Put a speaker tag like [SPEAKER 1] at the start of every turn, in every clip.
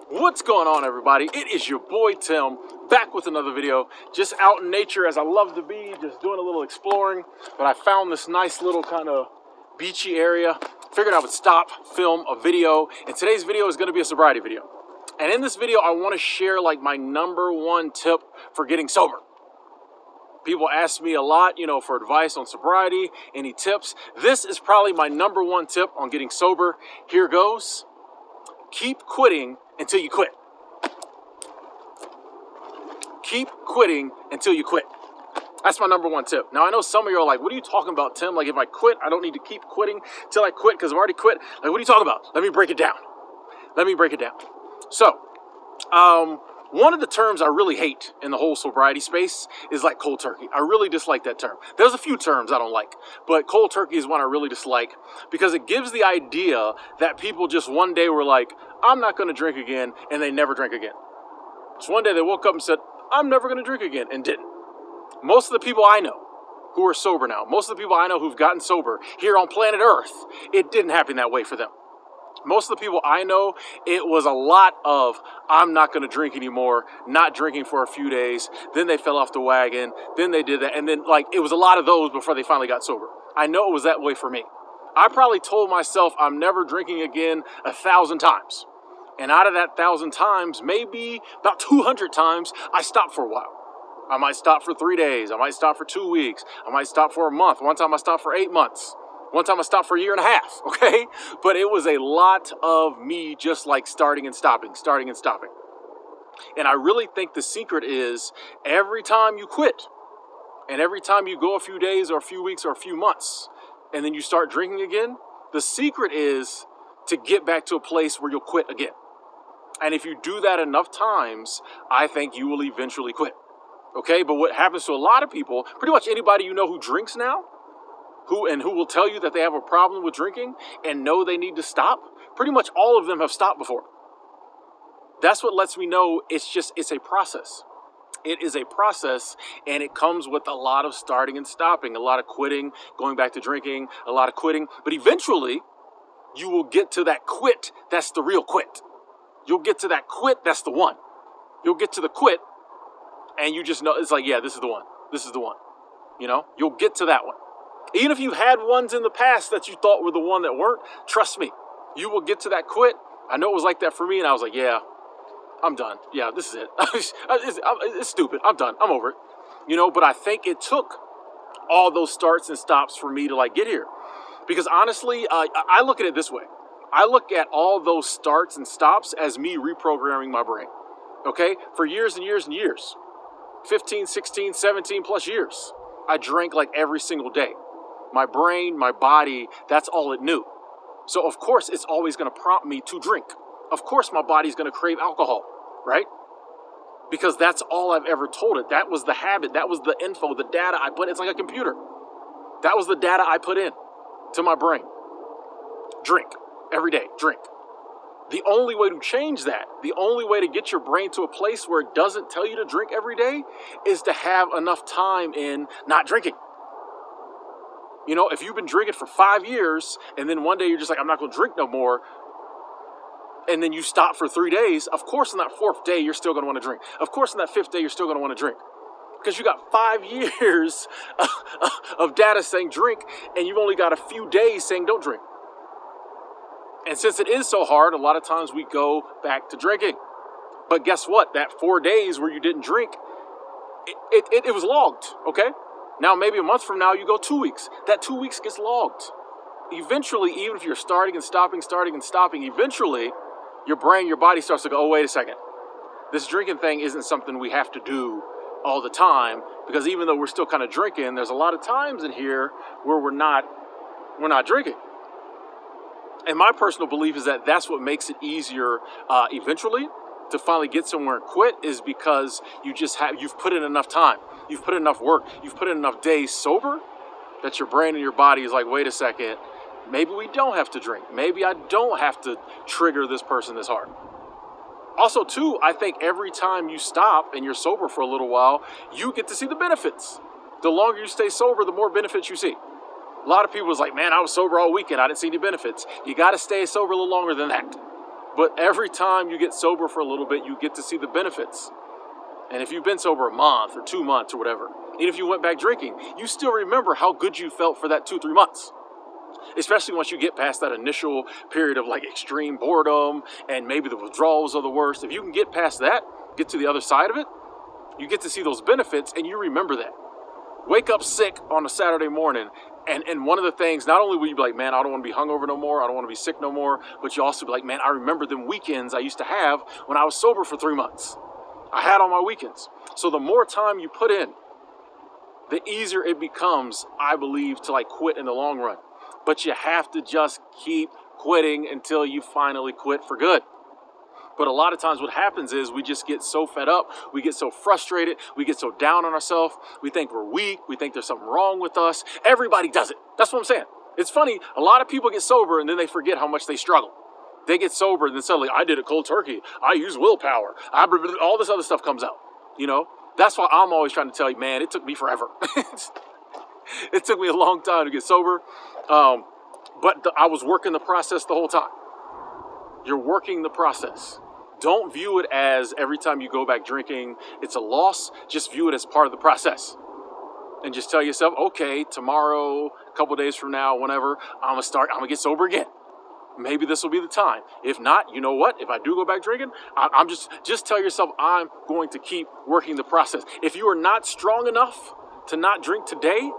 [SPEAKER 1] What's going on, everybody? It is your boy Tim, back with another video. Just out in nature as I love to be, just doing a little exploring. But I found this nice little kind of beachy area. Figured I would stop, film a video. And today's video is going to be a sobriety video. And in this video, I want to share like my #1 tip for getting sober. People ask me a lot, for advice on sobriety, any tips. This is probably my #1 tip on getting sober. Here goes. Keep quitting until you quit. Keep quitting until you quit. That's my #1 tip. Now, I know some of you are like, what are you talking about, Tim? Like, if I quit, I don't need to keep quitting till I quit because I've already quit. Like, what are you talking about? Let me break it down. So, one of the terms I really hate in the whole sobriety space is like cold turkey. I really dislike that term. There's a few terms I don't like, but cold turkey is one I really dislike because it gives the idea that people just one day were like, I'm not going to drink again, and they never drink again. So one day they woke up and said, I'm never going to drink again, and didn't. Most of the people I know who are sober now, most of the people I know who've gotten sober here on planet Earth, it didn't happen that way for them. Most of the people I know, it was a lot of, I'm not going to drink anymore, not drinking for a few days, then they fell off the wagon, then they did that, and then it was a lot of those before they finally got sober. I know it was that way for me. I probably told myself I'm never drinking again 1,000 times. And out of that 1,000 times, maybe about 200 times, I stopped for a while. I might stop for 3 days, I might stop for 2 weeks, I might stop for a month. One time I stopped for 8 months. One time I stopped for a year and a half, okay? But it was a lot of me just like starting and stopping. And I really think the secret is every time you quit and every time you go a few days or a few weeks or a few months and then you start drinking again, the secret is to get back to a place where you'll quit again. And if you do that enough times, I think you will eventually quit, okay? But what happens to a lot of people, pretty much anybody you know who drinks now, who will tell you that they have a problem with drinking and know they need to stop, pretty much all of them have stopped before. That's what lets me know it's a process. It is a process, and it comes with a lot of starting and stopping, a lot of quitting, going back to drinking, a lot of quitting. But eventually, you will get to that quit that's the real quit. You'll get to that quit that's the one. You'll get to the quit, and you just know, it's like, yeah, this is the one. This is the one. You'll get to that one. Even if you've had ones in the past that you thought were the one that weren't, trust me, you will get to that quit. I know it was like that for me, and I was like, yeah, I'm done. Yeah, this is it. It's stupid. I'm done. I'm over it. But I think it took all those starts and stops for me to get here. Because honestly, I look at it this way. I look at all those starts and stops as me reprogramming my brain. Okay? For years and years and years. 15, 16, 17 plus years. I drank like every single day. My brain, my body, that's all it knew. So of course it's always going to prompt me to drink. Of course my body's going to crave alcohol, right? Because that's all I've ever told it. That was the habit. That was the info, the data I put. It's like a computer. That was the data I put in to my brain. Drink. Every day. Drink. The only way to change that, the only way to get your brain to a place where it doesn't tell you to drink every day is to have enough time in not drinking. If you've been drinking for 5 years and then one day you're just like, I'm not going to drink no more, and then you stop for 3 days, of course on that 4th day you're still going to want to drink. Of course on that 5th day you're still going to want to drink. Because you got 5 years of data saying drink, and you've only got a few days saying don't drink. And since it is so hard, a lot of times we go back to drinking. But guess what? That 4 days where you didn't drink, it was logged, okay? Now, maybe a month from now, you go 2 weeks. That 2 weeks gets logged. Eventually, even if you're starting and stopping, eventually, your brain, your body starts to go, oh, wait a second. This drinking thing isn't something we have to do all the time, because even though we're still kind of drinking, there's a lot of times in here where we're not drinking. And my personal belief is that that's what makes it easier eventually to finally get somewhere and quit, is because you've put in enough time. You've put in enough work. You've put in enough days sober that your brain and your body is like, wait a second, maybe we don't have to drink. Maybe I don't have to trigger this person this hard. Also, too, I think every time you stop and you're sober for a little while, you get to see the benefits. The longer you stay sober, the more benefits you see. A lot of people was like, man, I was sober all weekend. I didn't see any benefits. You got to stay sober a little longer than that. But every time you get sober for a little bit, you get to see the benefits. And if you've been sober a month or 2 months or whatever, even if you went back drinking, you still remember how good you felt for that 2-3 months. Especially once you get past that initial period of like extreme boredom and maybe the withdrawals are the worst. If you can get past that, get to the other side of it, you get to see those benefits and you remember that. Wake up sick on a Saturday morning, and one of the things, not only will you be like, man, I don't want to be hungover no more, I don't want to be sick no more, but you also be like, man, I remember them weekends I used to have when I was sober for 3 months. I had on my weekends. So the more time you put in, the easier it becomes, I believe, to like quit in the long run. But you have to just keep quitting until you finally quit for good. But a lot of times what happens is we just get so fed up, we get so frustrated, we get so down on ourselves, we think we're weak, we think there's something wrong with us. Everybody does it. That's what I'm saying. It's funny, a lot of people get sober and then they forget how much they struggle. They get sober and then suddenly, I did it cold turkey, I use willpower, all this other stuff comes out, you know? That's why I'm always trying to tell you, man, it took me forever. It took me a long time to get sober, but I was working the process the whole time. You're working the process. Don't view it as every time you go back drinking, it's a loss. Just view it as part of the process. And just tell yourself, okay, tomorrow, a couple days from now, whenever, I'm gonna get sober again. Maybe this will be the time. If not, you know what? If I do go back drinking, I'm just tell yourself I'm going to keep working the process. If you are not strong enough to not drink today,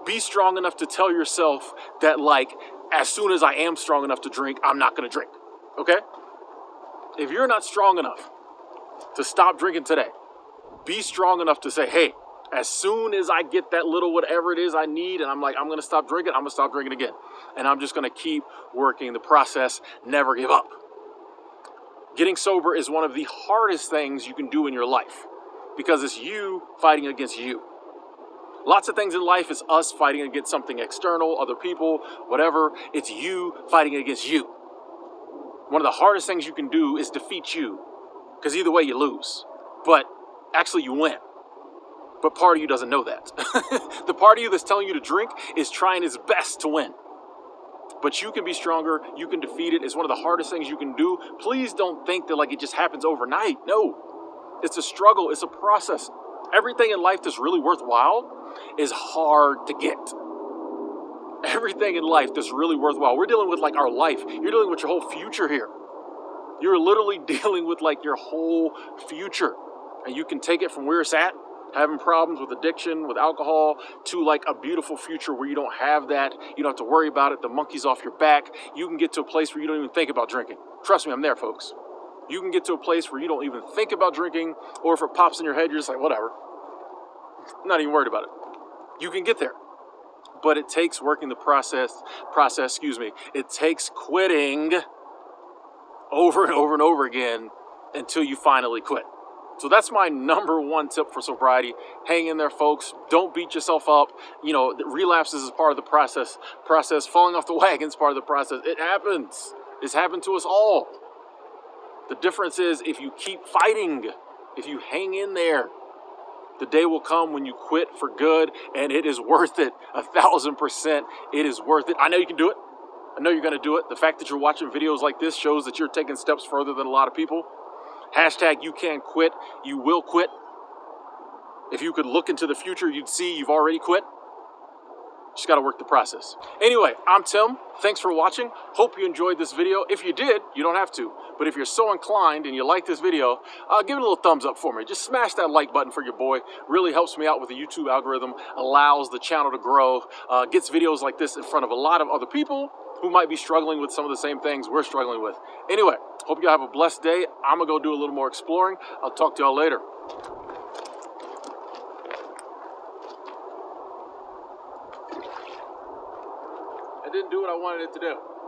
[SPEAKER 1] be strong enough to tell yourself that, like, as soon as I am strong enough to drink, I'm not going to drink, okay? If you're not strong enough to stop drinking today, be strong enough to say, hey, as soon as I get that little whatever it is I need and I'm like, I'm going to stop drinking, I'm going to stop drinking again. And I'm just going to keep working the process, never give up. Getting sober is one of the hardest things you can do in your life because it's you fighting against you. Lots of things in life is us fighting against something external, other people, whatever. It's you fighting against you. One of the hardest things you can do is defeat you, because either way you lose, but actually you win. But part of you doesn't know that. The part of you that's telling you to drink is trying its best to win. But you can be stronger, you can defeat it. It's one of the hardest things you can do. Please don't think that like it just happens overnight. No, it's a struggle, it's a process. Everything in life that's really worthwhile is hard to get. Everything in life that's really worthwhile. We're dealing with like our life. You're dealing with your whole future here. You're literally dealing with like your whole future. And you can take it from where it's at, having problems with addiction, with alcohol, to like a beautiful future where you don't have that. You don't have to worry about it. The monkey's off your back. You can get to a place where you don't even think about drinking. Trust me, I'm there, folks. You can get to a place where you don't even think about drinking, or if it pops in your head, you're just like, whatever. I'm not even worried about it. You can get there. But it takes working the process, it takes quitting over and over and over again until you finally quit. So that's my number one tip for sobriety. Hang in there, folks. Don't beat yourself up. You know, relapses is part of the process. Falling off the wagon is part of the process. It happens. It's happened to us all. The difference is if you keep fighting, if you hang in there, the day will come when you quit for good, and it is worth it. 1,000%. It is worth it. I know you can do it. I know you're going to do it. The fact that you're watching videos like this shows that you're taking steps further than a lot of people. Hashtag you can quit. You will quit. If you could look into the future, you'd see you've already quit. Just got to work the process. Anyway, I'm Tim. Thanks for watching. Hope you enjoyed this video. If you did, you don't have to. But if you're so inclined and you like this video, give it a little thumbs up for me. Just smash that like button for your boy. Really helps me out with the YouTube algorithm, allows the channel to grow, gets videos like this in front of a lot of other people who might be struggling with some of the same things we're struggling with. Anyway, hope you have a blessed day. I'm going to go do a little more exploring. I'll talk to y'all later. I didn't do what I wanted it to do.